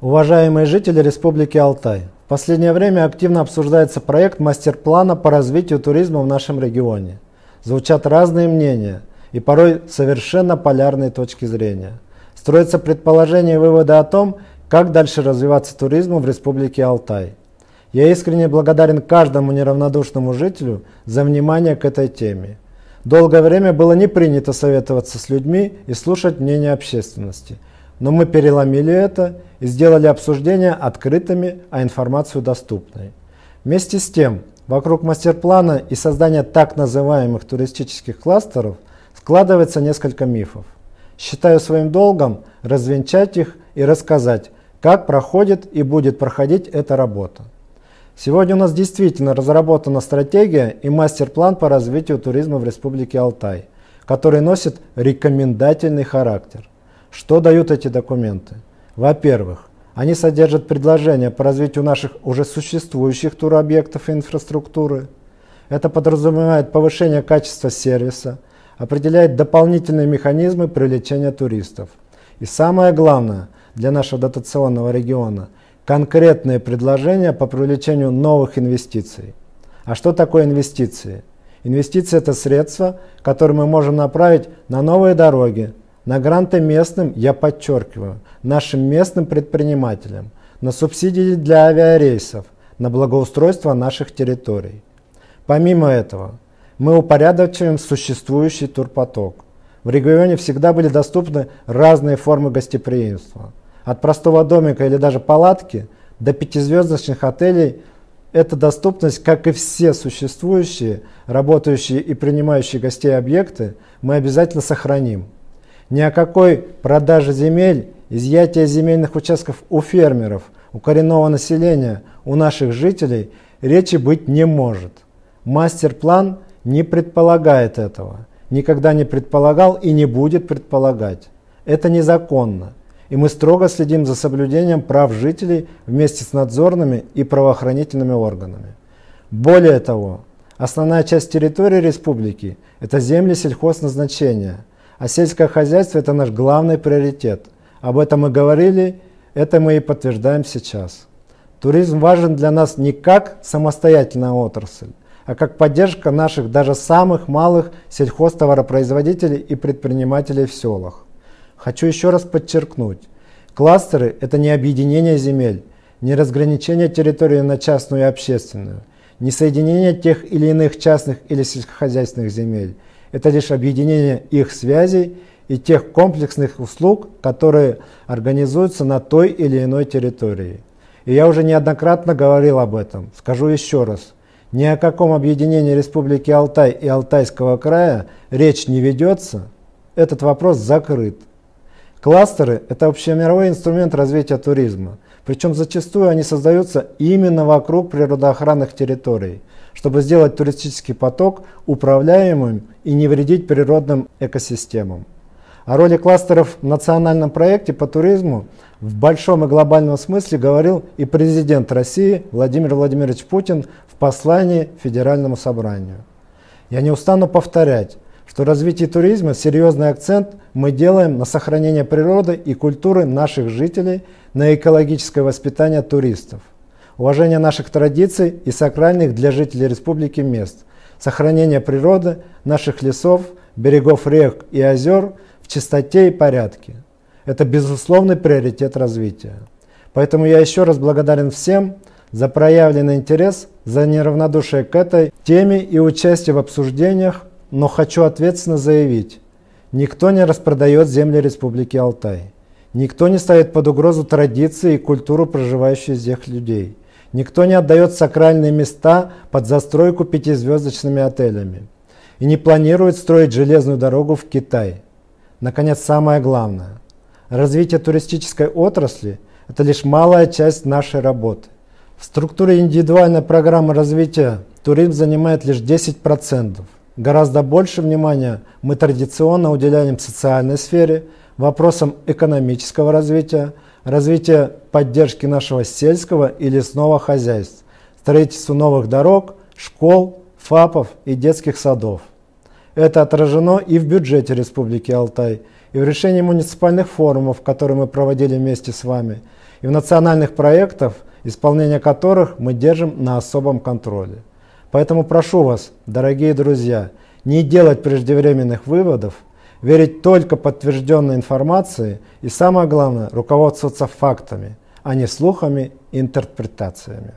Уважаемые жители Республики Алтай, в последнее время активно обсуждается проект мастер-плана по развитию туризма в нашем регионе. Звучат разные мнения и порой совершенно полярные точки зрения. Строятся предположения и выводы о том, как дальше развиваться туризму в Республике Алтай. Я искренне благодарен каждому неравнодушному жителю за внимание к этой теме. Долгое время было не принято советоваться с людьми и слушать мнение общественности. Но мы переломили это и сделали обсуждения открытыми, а информацию доступной. Вместе с тем, вокруг мастер-плана и создания так называемых туристических кластеров складывается несколько мифов. Считаю своим долгом развенчать их и рассказать, как проходит и будет проходить эта работа. Сегодня у нас действительно разработана стратегия и мастер-план по развитию туризма в Республике Алтай, который носит рекомендательный характер. Что дают эти документы? Во-первых, они содержат предложения по развитию наших уже существующих туробъектов и инфраструктуры. Это подразумевает повышение качества сервиса, определяет дополнительные механизмы привлечения туристов. И самое главное для нашего дотационного региона – конкретные предложения по привлечению новых инвестиций. А что такое инвестиции? Инвестиции – это средства, которые мы можем направить на новые дороги, на гранты местным, я подчеркиваю, нашим местным предпринимателям, на субсидии для авиарейсов, на благоустройство наших территорий. Помимо этого, мы упорядочиваем существующий турпоток. В регионе всегда были доступны разные формы гостеприимства. От простого домика или даже палатки до пятизвездочных отелей эта доступность, как и все существующие, работающие и принимающие гостей объекты, мы обязательно сохраним. Ни о какой продаже земель, изъятии земельных участков у фермеров, у коренного населения, у наших жителей речи быть не может. Мастер-план не предполагает этого, никогда не предполагал и не будет предполагать. Это незаконно, и мы строго следим за соблюдением прав жителей вместе с надзорными и правоохранительными органами. Более того, основная часть территории республики – это земли сельхозназначения. А сельское хозяйство – это наш главный приоритет. Об этом мы говорили, это мы и подтверждаем сейчас. Туризм важен для нас не как самостоятельная отрасль, а как поддержка наших даже самых малых сельхозтоваропроизводителей и предпринимателей в селах. Хочу еще раз подчеркнуть, кластеры – это не объединение земель, не разграничение территории на частную и общественную, не соединение тех или иных частных или сельскохозяйственных земель. Это лишь объединение их связей и тех комплексных услуг, которые организуются на той или иной территории. И я уже неоднократно говорил об этом, скажу еще раз. Ни о каком объединении Республики Алтай и Алтайского края речь не ведется, этот вопрос закрыт. Кластеры – это общемировой инструмент развития туризма, причем зачастую они создаются именно вокруг природоохранных территорий, чтобы сделать туристический поток управляемым и не вредить природным экосистемам. О роли кластеров в национальном проекте по туризму в большом и глобальном смысле говорил и президент России Владимир Владимирович Путин в послании Федеральному собранию. Я не устану повторять, что в развитии туризма серьезный акцент мы делаем на сохранение природы и культуры наших жителей, на экологическое воспитание туристов, уважение наших традиций и сакральных для жителей республики мест, сохранение природы, наших лесов, берегов рек и озер в чистоте и порядке. Это безусловный приоритет развития. Поэтому я еще раз благодарен всем за проявленный интерес, за неравнодушие к этой теме и участие в обсуждениях, но хочу ответственно заявить, никто не распродает земли Республики Алтай. Никто не ставит под угрозу традиции и культуру проживающих здесь людей. Никто не отдает сакральные места под застройку пятизвездочными отелями. И не планирует строить железную дорогу в Китай. Наконец, самое главное. Развитие туристической отрасли – это лишь малая часть нашей работы. В структуре индивидуальной программы развития туризм занимает лишь 10%. Гораздо больше внимания мы традиционно уделяем социальной сфере, вопросам экономического развития, развития поддержки нашего сельского и лесного хозяйств, строительству новых дорог, школ, ФАПов и детских садов. Это отражено и в бюджете Республики Алтай, и в решении муниципальных форумов, которые мы проводили вместе с вами, и в национальных проектах, исполнение которых мы держим на особом контроле. Поэтому прошу вас, дорогие друзья, не делать преждевременных выводов, верить только подтвержденной информации и, самое главное, руководствоваться фактами, а не слухами и интерпретациями.